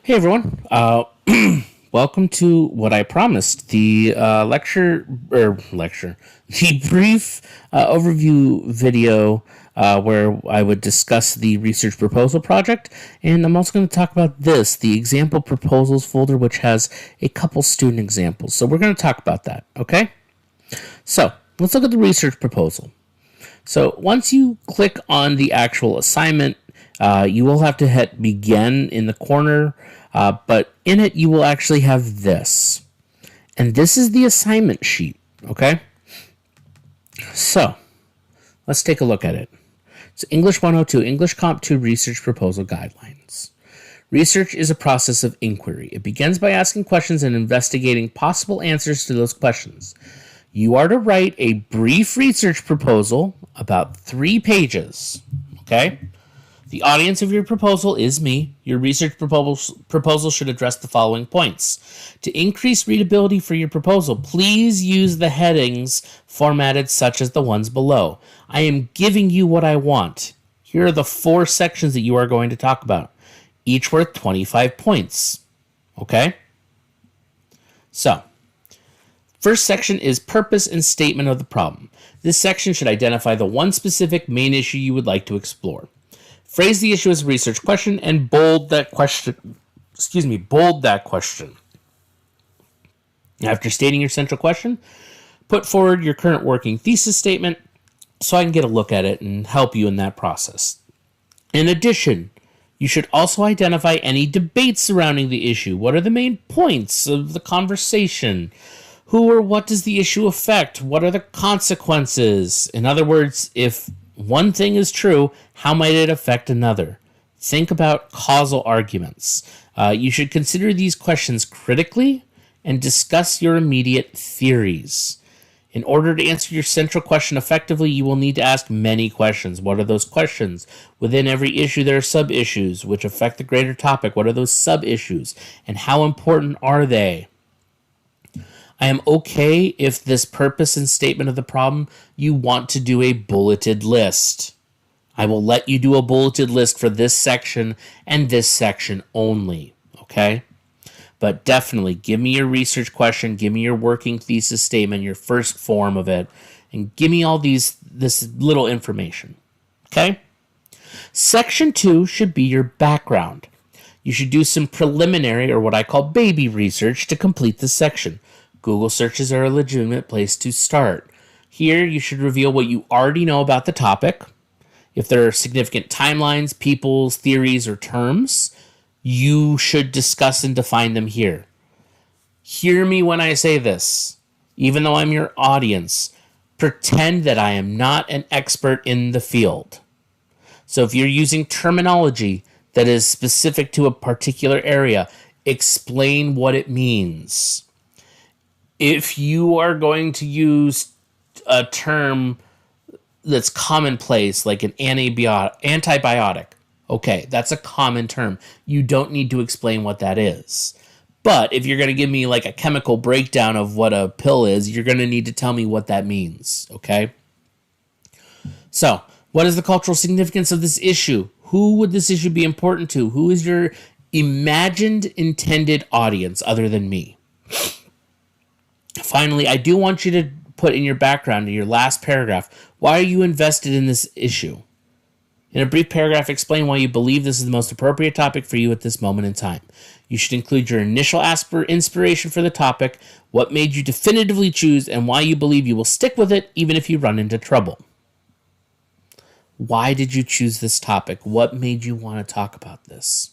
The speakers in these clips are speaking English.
Hey everyone, welcome to what I promised, the the brief overview video where I would discuss the research proposal project, and I'm also going to talk about this, the example proposals folder, which has a couple student examples. So we're going to talk about that, okay? So let's look at the research proposal. So once you click on the actual assignment, you will have to hit begin in the corner, but in it you will actually have this. And this is the assignment sheet, okay? So let's take a look at it. It's English 102, English Comp 2 Research Proposal Guidelines. Research is a process of inquiry. It begins by asking questions and investigating possible answers to those questions. You are to write a brief research proposal, about 3 pages, okay? The audience of your proposal is me. Your research proposal should address the following points. To increase readability for your proposal, please use the headings formatted such as the ones below. I am giving you what I want. Here are the 4 sections that you are going to talk about, each worth 25 points, okay? So, first section is purpose and statement of the problem. This section should identify the one specific main issue you would like to explore. Phrase the issue as a research question and bold that question. Bold that question. After stating your central question, put forward your current working thesis statement so I can get a look at it and help you in that process. In addition, you should also identify any debates surrounding the issue. What are the main points of the conversation? Who or what does the issue affect? What are the consequences? In other words, if one thing is true, how might it affect another? Think about causal arguments. You should consider these questions critically and discuss your immediate theories. In order to answer your central question effectively, you will need to ask many questions. What are those questions? Within every issue, there are sub-issues which affect the greater topic. What are those sub-issues, and how important are they? I am okay if this purpose and statement of the problem, you want to do a bulleted list. I will let you do a bulleted list for this section and this section only, okay? But definitely give me your research question, give me your working thesis statement, your first form of it, and give me all this little information, okay? Section 2 should be your background. You should do some preliminary, or what I call baby research, to complete this section. Google searches are a legitimate place to start. Here, you should reveal what you already know about the topic. If there are significant timelines, peoples, theories, or terms, you should discuss and define them here. Hear me when I say this. Even though I'm your audience, pretend that I am not an expert in the field. So if you're using terminology that is specific to a particular area, explain what it means. If you are going to use a term that's commonplace, like an antibiotic, okay, that's a common term. You don't need to explain what that is. But if you're going to give me like a chemical breakdown of what a pill is, you're going to need to tell me what that means, okay? So, what is the cultural significance of this issue? Who would this issue be important to? Who is your imagined intended audience other than me? Finally, I do want you to put in your background, in your last paragraph, why are you invested in this issue? In a brief paragraph, explain why you believe this is the most appropriate topic for you at this moment in time. You should include your initial inspiration for the topic, what made you definitively choose, and why you believe you will stick with it even if you run into trouble. Why did you choose this topic? What made you want to talk about this?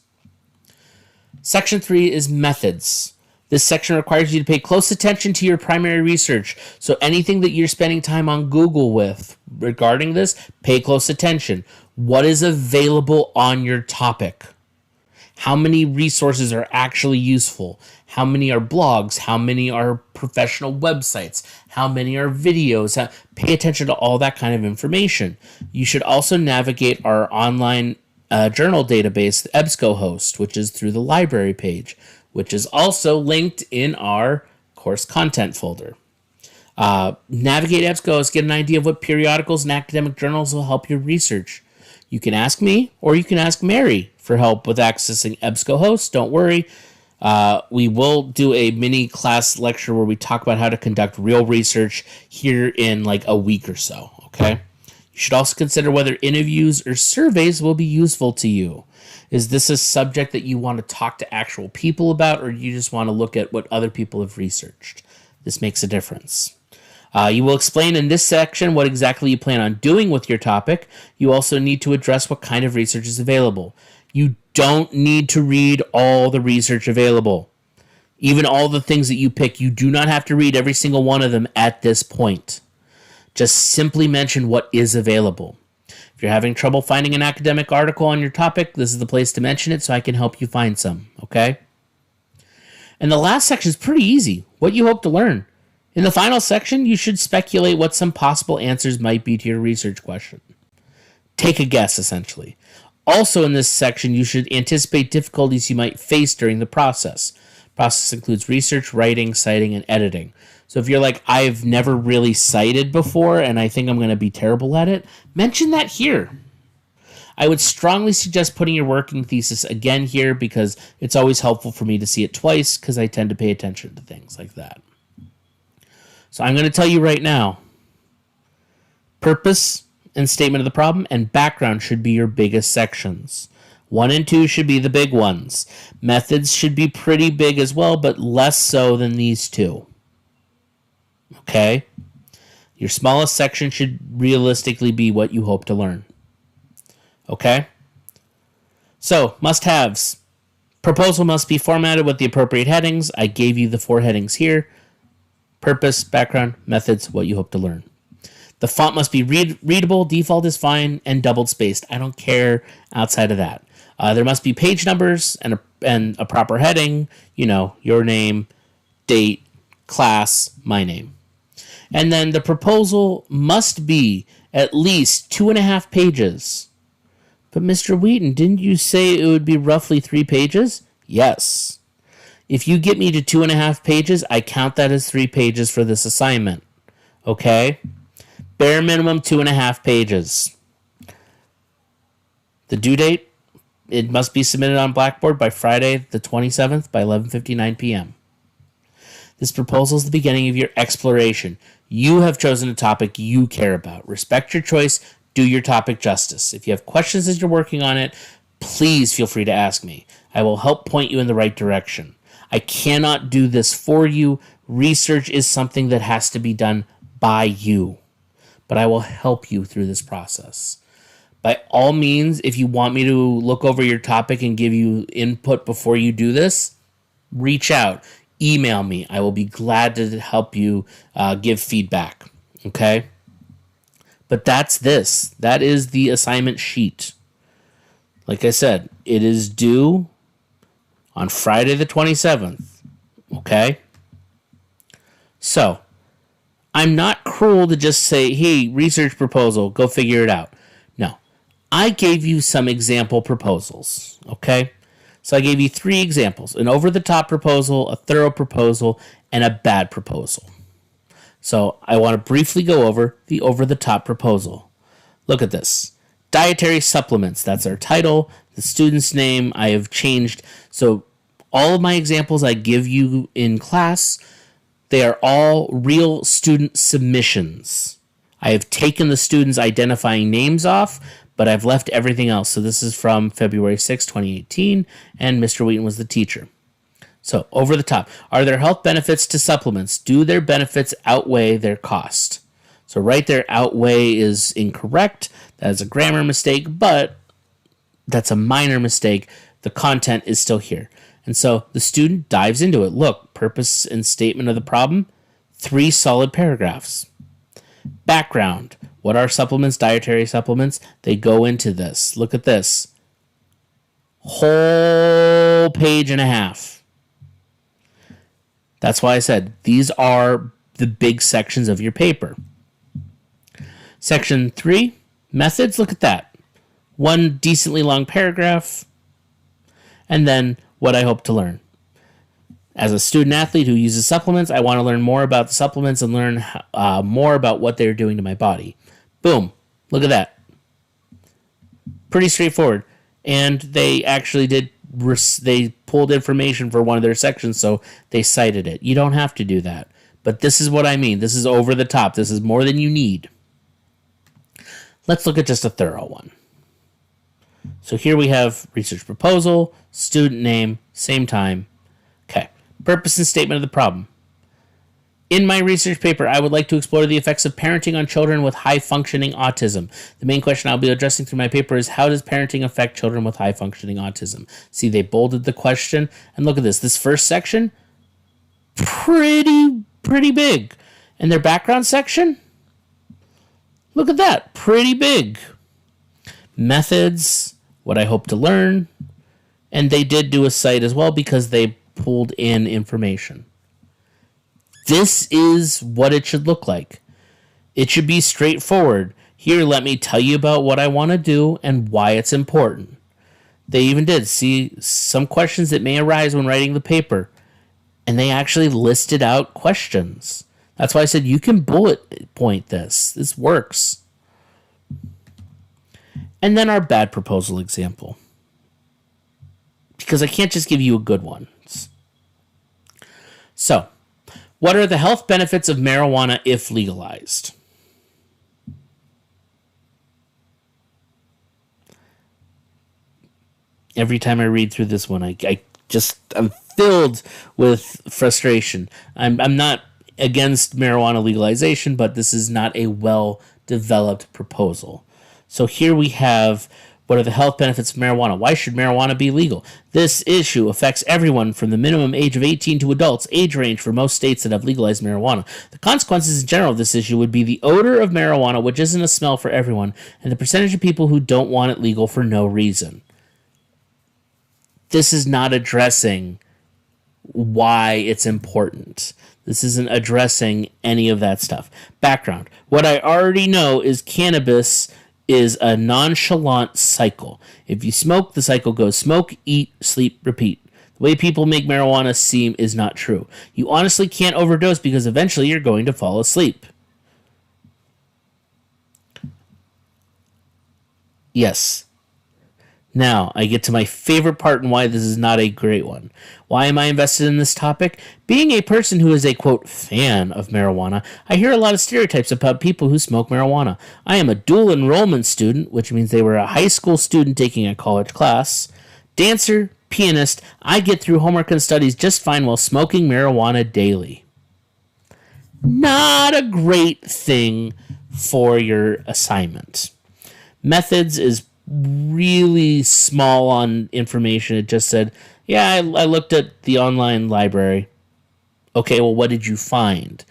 Section 3 is methods. This section requires you to pay close attention to your primary research. So anything that you're spending time on Google with regarding this, pay close attention. What is available on your topic? How many resources are actually useful? How many are blogs? How many are professional websites? How many are videos? Pay attention to all that kind of information. You should also navigate our online journal database, the EBSCOhost, which is through the library page, which is also linked in our course content folder. Navigate EBSCOhost, get an idea of what periodicals and academic journals will help your research. You can ask me or you can ask Mary for help with accessing EBSCOhost. Don't worry. We will do a mini class lecture where we talk about how to conduct real research here in like a week or so, okay? You should also consider whether interviews or surveys will be useful to you. Is this a subject that you want to talk to actual people about, or do you just want to look at what other people have researched? This makes a difference. You will explain in this section what exactly you plan on doing with your topic. You also need to address what kind of research is available. You don't need to read all the research available. Even all the things that you pick, you do not have to read every single one of them at this point. Just simply mention what is available. If you're having trouble finding an academic article on your topic, this is the place to mention it so I can help you find some, okay? And the last section is pretty easy. What you hope to learn. In the final section, you should speculate what some possible answers might be to your research question. Take a guess, essentially. Also in this section, you should anticipate difficulties you might face during the process. Process includes research, writing, citing, and editing. So if you're like, I've never really cited before and I think I'm going to be terrible at it, mention that here. I would strongly suggest putting your working thesis again here because it's always helpful for me to see it twice because I tend to pay attention to things like that. So I'm going to tell you right now, purpose and statement of the problem and background should be your biggest sections. 1 and 2 should be the big ones. Methods should be pretty big as well, but less so than these two. Okay? Your smallest section should realistically be what you hope to learn. Okay? So, must-haves. Proposal must be formatted with the appropriate headings. I gave you the 4 headings here. Purpose, background, methods, what you hope to learn. The font must be readable, default is fine, and doubled spaced. I don't care outside of that. There must be page numbers and a proper heading, you know, your name, date, class, my name. And then the proposal must be at least 2.5 pages. But Mr. Wheaton, didn't you say it would be roughly 3 pages? Yes. If you get me to 2.5 pages, I count that as 3 pages for this assignment. Okay? Bare minimum 2.5 pages. The due date, it must be submitted on Blackboard by Friday the 27th by 11:59 p.m. This proposal is the beginning of your exploration. You have chosen a topic you care about. Respect your choice. Do your topic justice. If you have questions as you're working on it, please feel free to ask me. I will help point you in the right direction. I cannot do this for you. Research is something that has to be done by you. But I will help you through this process. By all means, if you want me to look over your topic and give you input before you do this, reach out. Email me. I will be glad to help you give feedback. Okay? But that's this. That is the assignment sheet. Like I said, it is due on Friday the 27th. Okay? So, I'm not cruel to just say, hey, research proposal, go figure it out. No. I gave you some example proposals. Okay? So I gave you 3 examples. An over-the-top proposal, a thorough proposal, and a bad proposal. So I want to briefly go over the over-the-top proposal. Look at this. Dietary supplements. That's our title. The student's name I have changed. So all of my examples I give you in class, they are all real student submissions. I have taken the students' identifying names off, but I've left everything else. So this is from February 6, 2018, and Mr. Wheaton was the teacher. So, over the top. Are there health benefits to supplements? Do their benefits outweigh their cost? So right there, outweigh is incorrect. That is a grammar mistake, but that's a minor mistake. The content is still here. And so the student dives into it. Look, purpose and statement of the problem, 3 solid paragraphs. Background. What are supplements, dietary supplements? They go into this. Look at this. Whole page and a half. That's why I said these are the big sections of your paper. Section 3, methods. Look at that. 1 decently long paragraph. And then what I hope to learn. As a student athlete who uses supplements, I want to learn more about the supplements and learn more about what they're doing to my body. Boom. Look at that. Pretty straightforward. and they actually they pulled information for one of their sections, so they cited it. You don't have to do that. But this is what I mean. This is over the top. This is more than you need. Let's look at just a thorough one. So here we have research proposal, student name, same time. Okay. Purpose and statement of the problem. In my research paper, I would like to explore the effects of parenting on children with high-functioning autism. The main question I'll be addressing through my paper is, how does parenting affect children with high-functioning autism? See, they bolded the question. And look at this. This first section, pretty big. And their background section, look at that, pretty big. Methods, what I hope to learn. And they did do a cite as well because they pulled in information. This is what it should look like. It should be straightforward. Here, let me tell you about what I want to do and why it's important. They even did see some questions that may arise when writing the paper, and they actually listed out questions. That's why I said you can bullet point this. This works. And then our bad proposal example, because I can't just give you a good one. So, what are the health benefits of marijuana if legalized? Every time I read through this one, I'm filled with frustration. I'm not against marijuana legalization, but this is not a well-developed proposal. So here we have, what are the health benefits of marijuana? Why should marijuana be legal? This issue affects everyone from the minimum age of 18 to adults, age range for most states that have legalized marijuana. The consequences in general of this issue would be the odor of marijuana, which isn't a smell for everyone, and the percentage of people who don't want it legal for no reason. This is not addressing why it's important. This isn't addressing any of that stuff. Background. What I already know is cannabis is a nonchalant cycle. If you smoke, the cycle goes smoke, eat, sleep, repeat. The way people make marijuana seem is not true. You honestly can't overdose because eventually you're going to fall asleep. Yes. Now, I get to my favorite part and why this is not a great one. Why am I invested in this topic? Being a person who is a, quote, fan of marijuana, I hear a lot of stereotypes about people who smoke marijuana. I am a dual enrollment student, which means they were a high school student taking a college class. Dancer, pianist, I get through homework and studies just fine while smoking marijuana daily. Not a great thing for your assignment. Methods is really small on information. It just said, yeah, I looked at the online library. Okay, well, what did you find?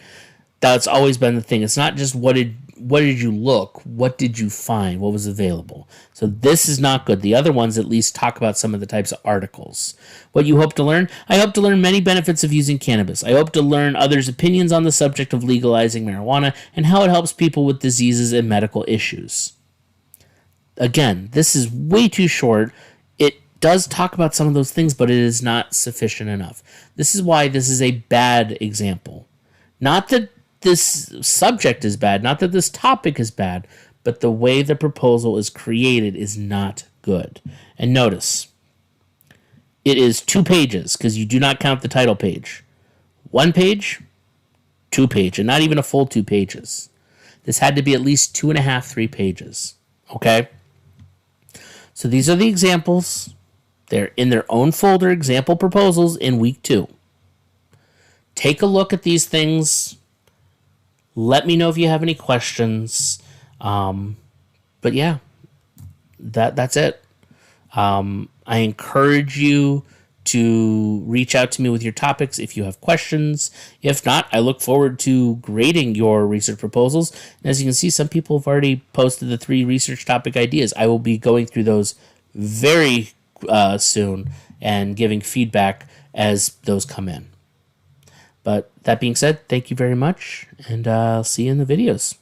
That's always been the thing. It's not just what did you look, what did you find, what was available. So this is not good. The other ones at least talk about some of the types of articles. What you hope to learn? I hope to learn many benefits of using cannabis. I hope to learn others' opinions on the subject of legalizing marijuana and how it helps people with diseases and medical issues. Again, this is way too short. It does talk about some of those things, but it is not sufficient enough. This is why this is a bad example. Not that this subject is bad, not that this topic is bad, but the way the proposal is created is not good. And notice, it is 2 pages, because you do not count the title page. 1 page, 2 page, and not even a full 2 pages. This had to be at least 2.5, 3 pages. Okay? So these are the examples. They're in their own folder, example proposals in week 2. Take a look at these things. Let me know if you have any questions. But yeah, that's it. I encourage you to reach out to me with your topics if you have questions. If not, I look forward to grading your research proposals. And as you can see, some people have already posted the 3 research topic ideas. I will be going through those very soon and giving feedback as those come in. But that being said, thank you very much, and I'll see you in the videos.